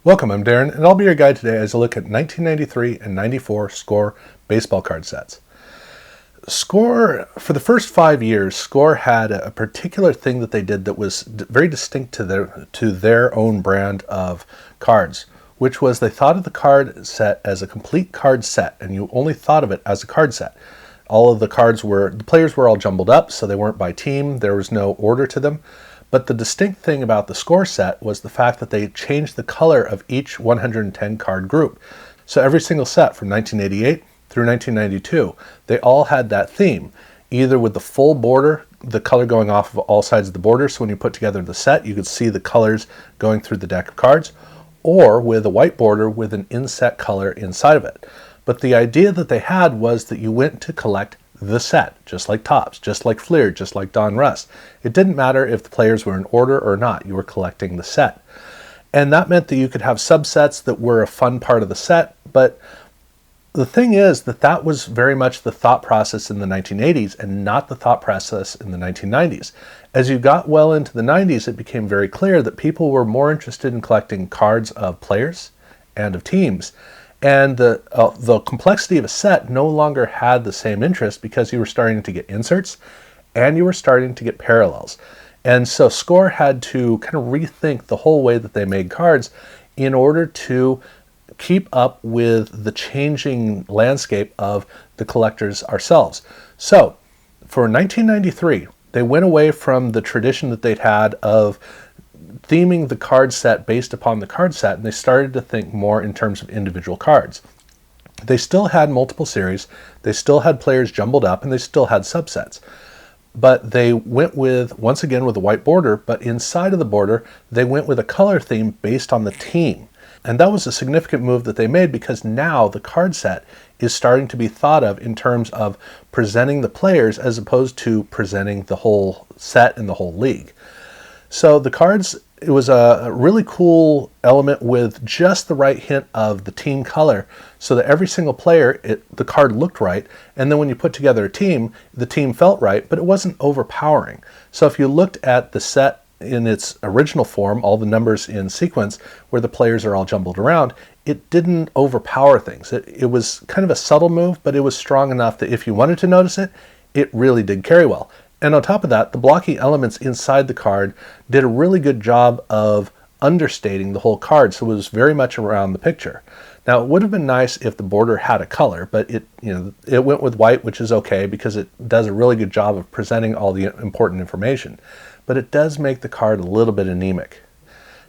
Welcome, I'm Darren, and I'll be your guide today as I look at 1993 and 94 Score baseball card sets. Score, for the first 5 years, Score had a particular thing that they did that was very distinct to their own brand of cards, which was they thought of the card set as a complete card set, and you only thought of it as a card set. All of the players were all jumbled up, so they weren't by team, there was no order to them. But the distinct thing about the Score set was the fact that they changed the color of each 110 card group. So every single set from 1988 through 1992, they all had that theme, either with the full border, the color going off of all sides of the border, so when you put together the set, you could see the colors going through the deck of cards, or with a white border with an inset color inside of it. But the idea that they had was that you went to collect the set, just like Topps, just like Fleer, just like Don Russ. It didn't matter if the players were in order or not, you were collecting the set. And that meant that you could have subsets that were a fun part of the set, but the thing is that was very much the thought process in the 1980s and not the thought process in the 1990s. As you got well into the 90s, it became very clear that people were more interested in collecting cards of players and of teams. And the complexity of a set no longer had the same interest because you were starting to get inserts and you were starting to get parallels. And so Score had to kind of rethink the whole way that they made cards in order to keep up with the changing landscape of the collectors ourselves. So for 1993, they went away from the tradition that they'd had of theming the card set based upon the card set, and they started to think more in terms of individual cards. They still had multiple series, they still had players jumbled up, and they still had subsets. But they went once again with a white border, but inside of the border, they went with a color theme based on the team. And that was a significant move that they made because now the card set is starting to be thought of in terms of presenting the players as opposed to presenting the whole set and the whole league. So the cards, it was a really cool element with just the right hint of the team color so that every single player, the card looked right, and then when you put together a team, the team felt right, but it wasn't overpowering. So if you looked at the set in its original form, all the numbers in sequence where the players are all jumbled around, it didn't overpower things. It was kind of a subtle move, but it was strong enough that if you wanted to notice it, it really did carry well. And on top of that, the blocky elements inside the card did a really good job of understating the whole card, so it was very much around the picture. Now, it would have been nice if the border had a color, but it went with white, which is okay because it does a really good job of presenting all the important information. But it does make the card a little bit anemic.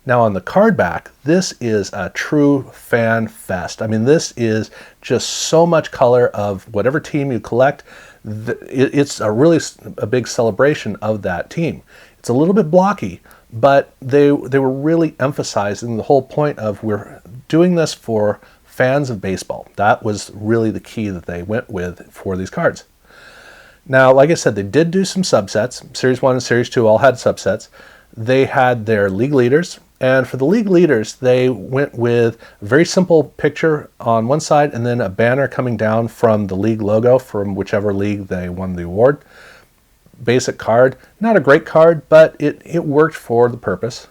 Now on the card back, this is a true fan fest. I mean, this is just so much color of whatever team you collect. It's a big celebration of that team. It's a little bit blocky, but they were really emphasizing the whole point of we're doing this for fans of baseball. That was really the key that they went with for these cards. Now, like I said, they did do some subsets. Series 1 and Series 2 all had subsets. They had their league leaders, and for the league leaders, they went with a very simple picture on one side and then a banner coming down from the league logo from whichever league they won the award. Basic card, not a great card, but it worked for the purpose.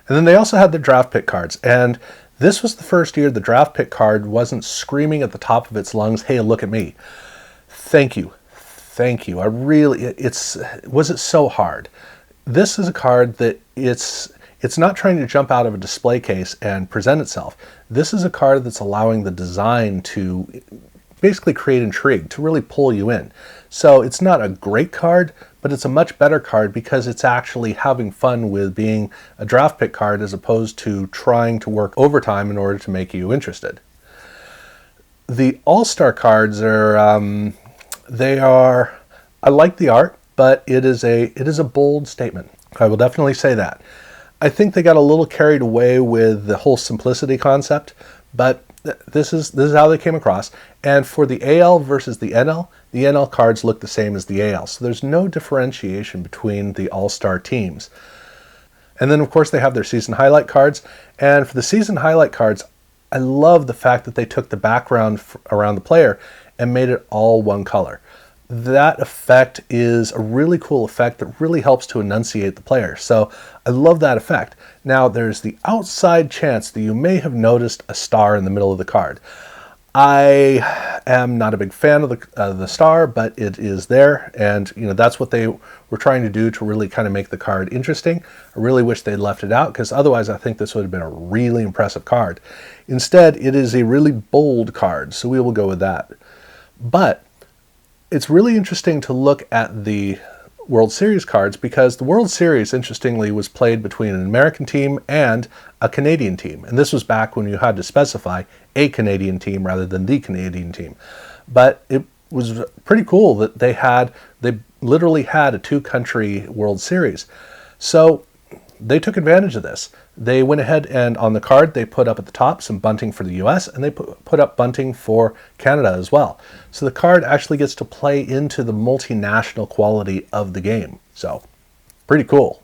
And then they also had the draft pick cards, and this was the first year the draft pick card wasn't screaming at the top of its lungs, "Hey, look at me." Thank you. Was it so hard? This is a card that it's not trying to jump out of a display case and present itself. This is a card that's allowing the design to basically create intrigue, to really pull you in. So it's not a great card, but it's a much better card because it's actually having fun with being a draft pick card as opposed to trying to work overtime in order to make you interested. The All-Star cards I like the art, but it is a bold statement. I will definitely say that. I think they got a little carried away with the whole simplicity concept, but this is how they came across. And for the AL versus the NL cards look the same as the AL. So there's no differentiation between the all-star teams. And then of course they have their season highlight cards. And for the season highlight cards, I love the fact that they took the background around the player and made it all one color. that effect is a really cool effect that really helps to enunciate the player. So I love that effect. Now there's the outside chance that you may have noticed a star in the middle of the card. I am not a big fan of the star, but it is there, and that's what they were trying to do to really kind of make the card interesting. I really wish they'd left it out, because otherwise I think this would have been a really impressive card. Instead, it is a really bold card, so we will go with that. But it's really interesting to look at the World Series cards, because the World Series, interestingly, was played between an American team and a Canadian team. And this was back when you had to specify a Canadian team rather than the Canadian team. But it was pretty cool that they literally had a two-country World Series. So they took advantage of this. They went ahead and on the card they put up at the top some bunting for the US, and they put up bunting for Canada as well. So the card actually gets to play into the multinational quality of the game. So pretty cool.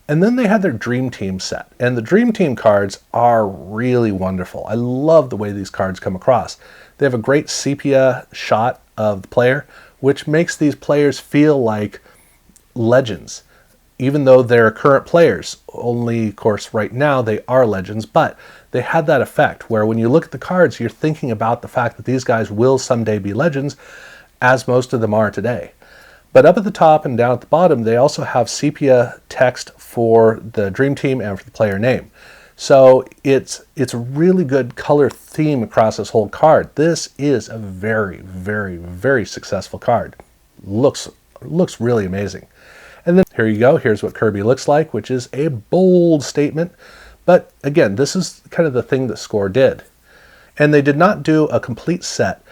And then they had their Dream Team set. And the Dream Team cards are really wonderful. I love the way these cards come across. They have a great sepia shot of the player, which makes these players feel like legends. Even though they're current players, only, of course, right now they are legends, but they had that effect where when you look at the cards, you're thinking about the fact that these guys will someday be legends, as most of them are today. But up at the top and down at the bottom, they also have sepia text for the Dream Team and for the player name. So it's a really good color theme across this whole card. This is a very, very, very successful card. Looks really amazing. And then here you go. Here's what Kirby looks like, which is a bold statement. But again, this is kind of the thing that Score did. And they did not do a complete set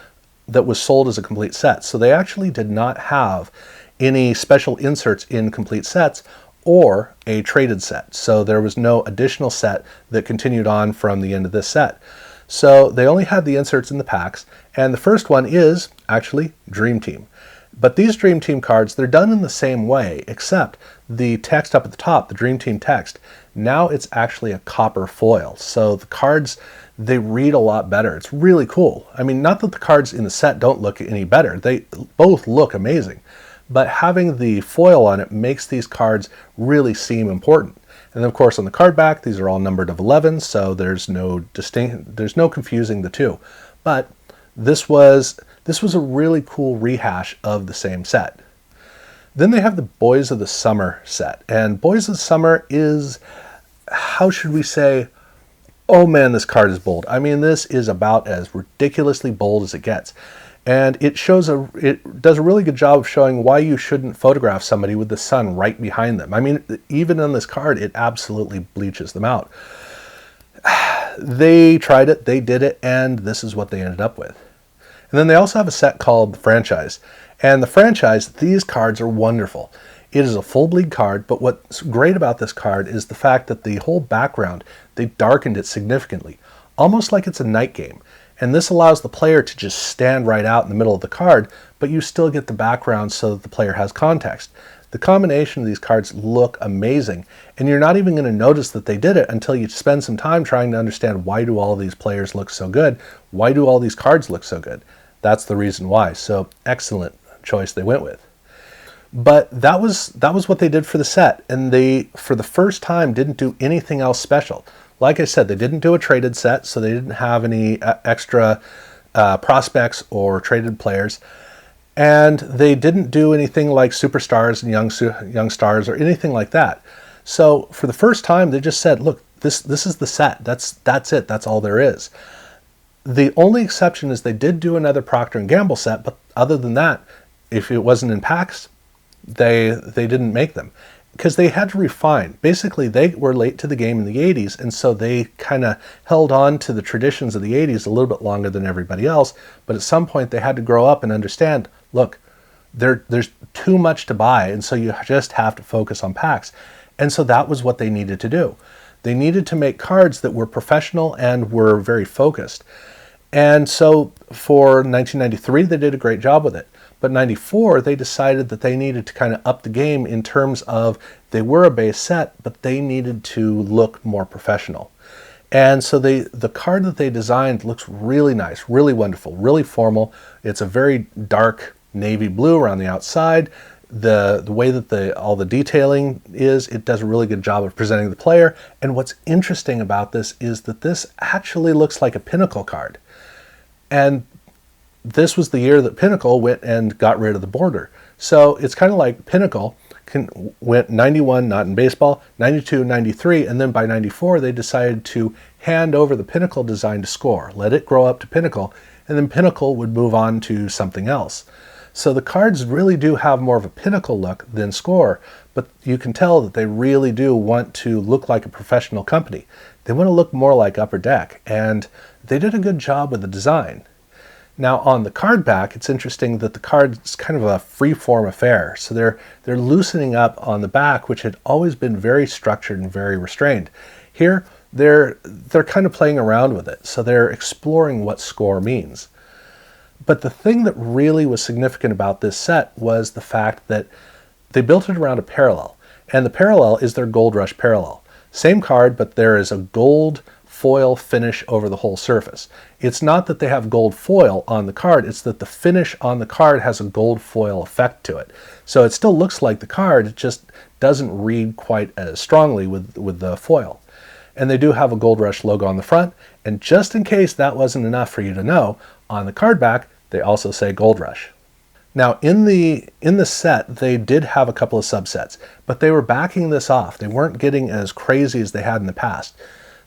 that was sold as a complete set. So they actually did not have any special inserts in complete sets or a traded set. So there was no additional set that continued on from the end of this set. So they only had the inserts in the packs. And the first one is actually Dream Team. But these Dream Team cards, they're done in the same way, except the text up at the top, the Dream Team text, now it's actually a copper foil. So the cards, they read a lot better. It's really cool. I mean, not that the cards in the set don't look any better. They both look amazing. But having the foil on it makes these cards really seem important. And then, of course, on the card back, these are all numbered of 11, so there's no confusing the two. But this was a really cool rehash of the same set. Then they have the Boys of the Summer set. And Boys of the Summer is, how should we say, oh man, this card is bold. I mean, this is about as ridiculously bold as it gets. And it does a really good job of showing why you shouldn't photograph somebody with the sun right behind them. I mean, even on this card, it absolutely bleaches them out. They tried it, they did it, and this is what they ended up with. And then they also have a set called the Franchise. And the Franchise, these cards are wonderful. It is a full bleed card, but what's great about this card is the fact that the whole background, they darkened it significantly, almost like it's a night game. And this allows the player to just stand right out in the middle of the card, but you still get the background so that the player has context. The combination of these cards look amazing, and you're not even going to notice that they did it until you spend some time trying to understand, why do all these players look so good? Why do all these cards look so good? That's the reason why. So excellent choice they went with. But that was what they did for the set, and they, for the first time, didn't do anything else special. Like I said, they didn't do a traded set, so they didn't have any extra prospects or traded players. And they didn't do anything like superstars and young stars or anything like that. So for the first time, they just said, look, this is the set. That's it. That's all there is. The only exception is they did do another Procter & Gamble set, but other than that, if it wasn't in packs, they didn't make them. Because they had to refine. Basically, they were late to the game in the 80s, and so they kind of held on to the traditions of the 80s a little bit longer than everybody else, but at some point they had to grow up and understand, look, there's too much to buy, and so you just have to focus on packs. And so that was what they needed to do. They needed to make cards that were professional and were very focused. And so for 1993, they did a great job with it. But 94, they decided that they needed to kind of up the game in terms of, they were a base set, but they needed to look more professional. And so the card that they designed looks really nice, really wonderful, really formal. It's a very dark navy blue around the outside. The way that all the detailing is, it does a really good job of presenting the player. And what's interesting about this is that this actually looks like a Pinnacle card. And this was the year that Pinnacle went and got rid of the border. So it's kind of like Pinnacle went 91, not in baseball, 92, 93, and then by 94 they decided to hand over the Pinnacle design to Score, let it grow up to Pinnacle, and then Pinnacle would move on to something else. So the cards really do have more of a Pinnacle look than Score, but you can tell that they really do want to look like a professional company. They want to look more like Upper Deck, and they did a good job with the design. Now on the card back, it's interesting that the card is kind of a free-form affair. So they're loosening up on the back, which had always been very structured and very restrained. Here, they're kind of playing around with it. So they're exploring what Score means. But the thing that really was significant about this set was the fact that they built it around a parallel. And the parallel is their Gold Rush parallel. Same card, but there is a gold foil finish over the whole surface. It's not that they have gold foil on the card, it's that the finish on the card has a gold foil effect to it. So it still looks like the card, it just doesn't read quite as strongly with the foil. And they do have a Gold Rush logo on the front, and just in case that wasn't enough for you to know, on the card back, they also say Gold Rush. Now in the set, they did have a couple of subsets, but they were backing this off. They weren't getting as crazy as they had in the past.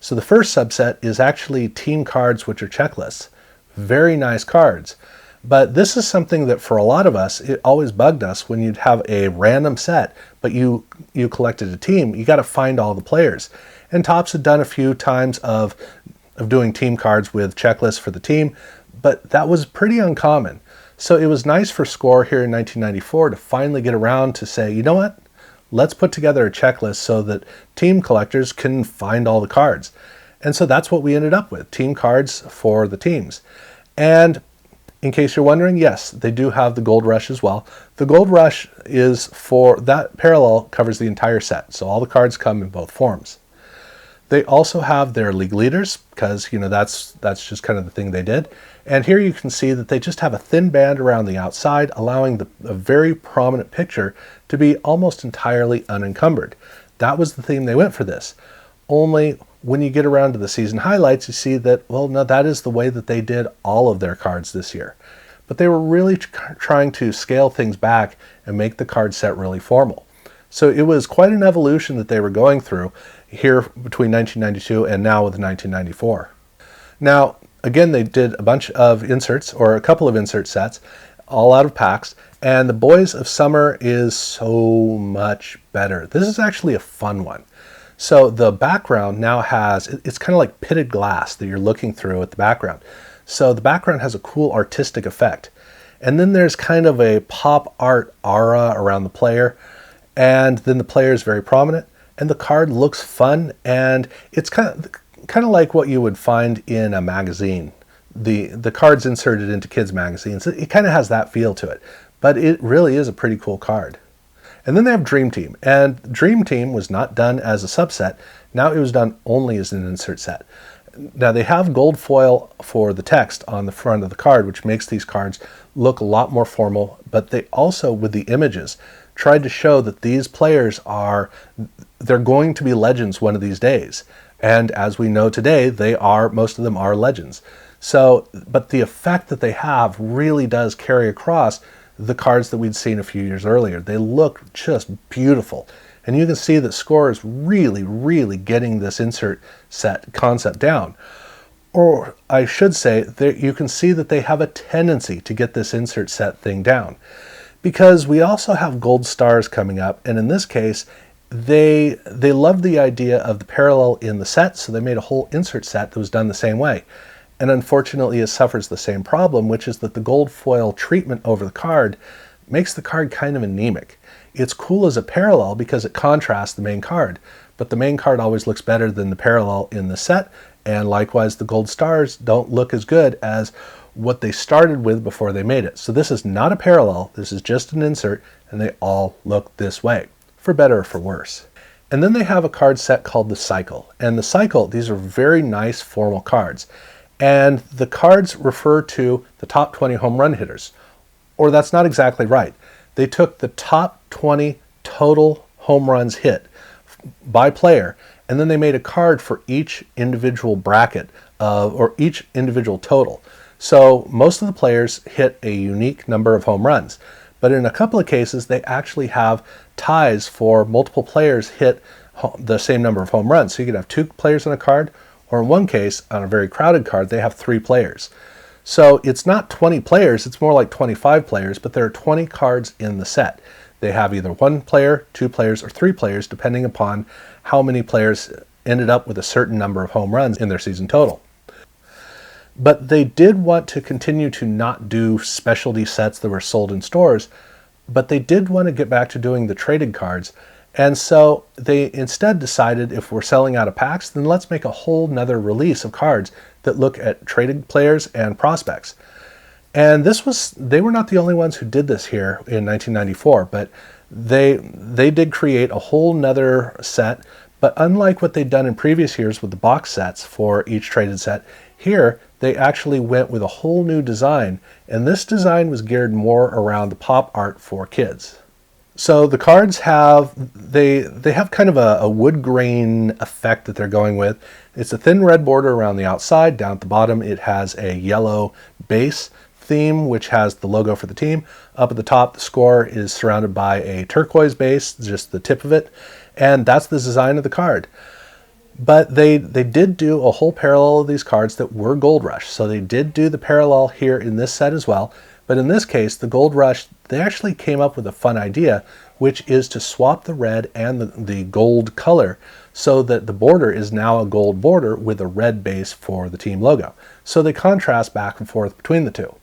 So the first subset is actually team cards, which are checklists. Very nice cards. But this is something that for a lot of us, it always bugged us when you'd have a random set, but you collected a team, you got to find all the players. And Topps had done a few times of doing team cards with checklists for the team, but that was pretty uncommon. So it was nice for Score here in 1994 to finally get around to say, you know what? Let's put together a checklist so that team collectors can find all the cards. And so that's what we ended up with, team cards for the teams. And in case you're wondering, yes, they do have the Gold Rush as well. The Gold Rush is for, that parallel covers the entire set, so all the cards come in both forms. They also have their league leaders, because that's just kind of the thing they did. And here you can see that they just have a thin band around the outside, allowing a very prominent picture to be almost entirely unencumbered. That was the theme they went for this. Only when you get around to the season highlights, you see that, well, no, that is the way that they did all of their cards this year. But they were really trying to scale things back and make the card set really formal. So it was quite an evolution that they were going through here between 1992 and now with 1994. Now, again, they did a bunch of inserts, or a couple of insert sets, all out of packs, and the Boys of Summer is so much better. This is actually a fun one. So the background now has, it's kind of like pitted glass that you're looking through at the background. So the background has a cool artistic effect. And then there's kind of a pop art aura around the player, and then the player is very prominent, and the card looks fun, and it's kind of like what you would find in a magazine. The cards inserted into kids' magazines, it kind of has that feel to it, but it really is a pretty cool card. And then they have Dream Team, and Dream Team was not done as a subset. Now it was done only as an insert set. Now they have gold foil for the text on the front of the card, which makes these cards look a lot more formal, but they also, with the images, tried to show that these players they're going to be legends one of these days. And as we know today, most of them are legends. So, but the effect that they have really does carry across the cards that we'd seen a few years earlier. They look just beautiful. And you can see that Score is really, really getting this insert set concept down. Or I should say, you can see that they have a tendency to get this insert set thing down. Because we also have gold stars coming up, and in this case, they loved the idea of the parallel in the set, so they made a whole insert set that was done the same way. And unfortunately, it suffers the same problem, which is that the gold foil treatment over the card makes the card kind of anemic. It's cool as a parallel because it contrasts the main card, but the main card always looks better than the parallel in the set, and likewise the gold stars don't look as good as what they started with before they made it. So this is not a parallel, this is just an insert, and they all look this way, for better or for worse. And then they have a card set called the Cycle. And the Cycle, these are very nice formal cards. And the cards refer to the top 20 home run hitters. Or that's not exactly right. They took the top 20 total home runs hit by player, and then they made a card for each individual bracket or each individual total. So most of the players hit a unique number of home runs, but in a couple of cases they actually have ties for multiple players hit the same number of home runs. So you could have 2 players on a card, or in one case, on a very crowded card, they have 3 players. So it's not 20 players, it's more like 25 players, but there are 20 cards in the set. They have either 1 player, 2 players, or 3 players, depending upon how many players ended up with a certain number of home runs in their season total. But they did want to continue to not do specialty sets that were sold in stores, but they did want to get back to doing the traded cards. And so they instead decided, if we're selling out of packs, then let's make a whole nother release of cards that look at traded players and prospects. And they were not the only ones who did this here in 1994, but they did create a whole nother set. But unlike what they'd done in previous years with the box sets for each traded set, here they actually went with a whole new design, and this design was geared more around the pop art for kids. So the cards have kind of a wood grain effect that they're going with. It's a thin red border around the outside. Down at the bottom it has a yellow base theme, which has the logo for the team. Up at the top, the score is surrounded by a turquoise base, just the tip of it, and that's the design of the card. But they did do a whole parallel of these cards that were Gold Rush. So they did do the parallel here in this set as well. But in this case, the Gold Rush, they actually came up with a fun idea, which is to swap the red and the gold color so that the border is now a gold border with a red base for the team logo. So they contrast back and forth between the two.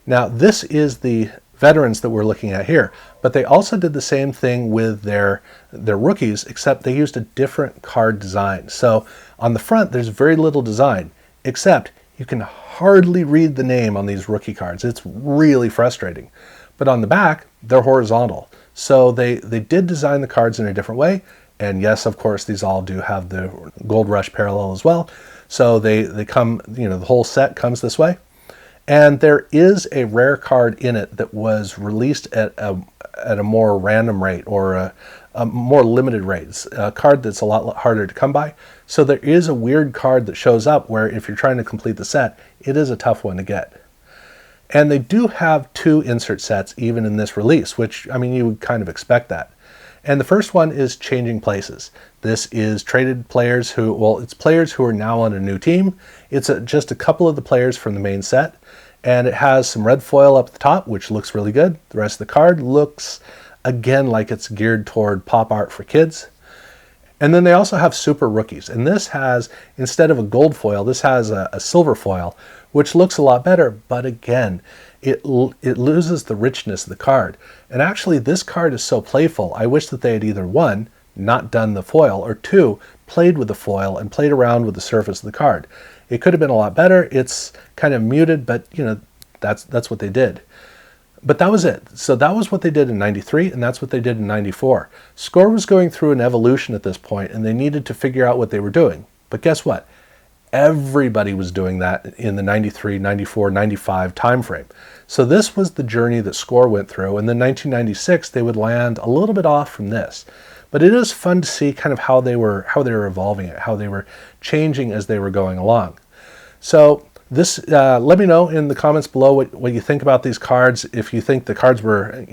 Now, this is the veterans that we're looking at here, but they also did the same thing with their rookies, except they used a different card design. So on the front, there's very little design, except you can hardly read the name on these rookie cards. It's really frustrating. But on the back, they're horizontal. So they did design the cards in a different way. And yes, of course, these all do have the Gold Rush parallel as well. So they come, the whole set comes this way. And there is a rare card in it that was released at a more random rate, or a more limited rate, a card that's a lot harder to come by. So there is a weird card that shows up where if you're trying to complete the set, it is a tough one to get. And they do have 2 insert sets even in this release, which, I mean, you would kind of expect that. And the first one is Changing Places. This is traded players it's players who are now on a new team. It's just a couple of the players from the main set. And it has some red foil up at the top, which looks really good. The rest of the card looks, again, like it's geared toward pop art for kids. And then they also have Super Rookies. And this has, instead of a gold foil, this has a silver foil, which looks a lot better. But again, it loses the richness of the card. And actually, this card is so playful, I wish that they had either 1, not done the foil, or 2, played with the foil and played around with the surface of the card. It could have been a lot better. It's kind of muted, but that's what they did. But that was it. So that was what they did in 93, and that's what they did in 94. Score was going through an evolution at this point, and they needed to figure out what they were doing. But guess what? Everybody was doing that in the 93, 94, 95 timeframe. So this was the journey that Score went through, and then 1996 they would land a little bit off from this. But it is fun to see kind of how they were evolving it, how they were changing as they were going along. So this, let me know in the comments below what you think about these cards. If you think the cards were,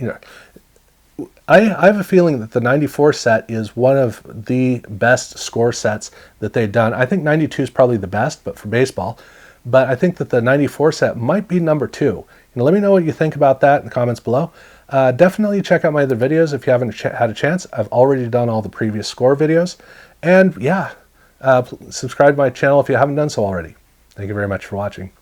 I have a feeling that the 94 set is one of the best Score sets that they've done. I think 92 is probably the best, but for baseball. But I think that the 94 set might be number 2. Let me know what you think about that in the comments below. Definitely check out my other videos if you haven't had a chance. I've already done all the previous Score videos. And yeah, subscribe to my channel if you haven't done so already. Thank you very much for watching.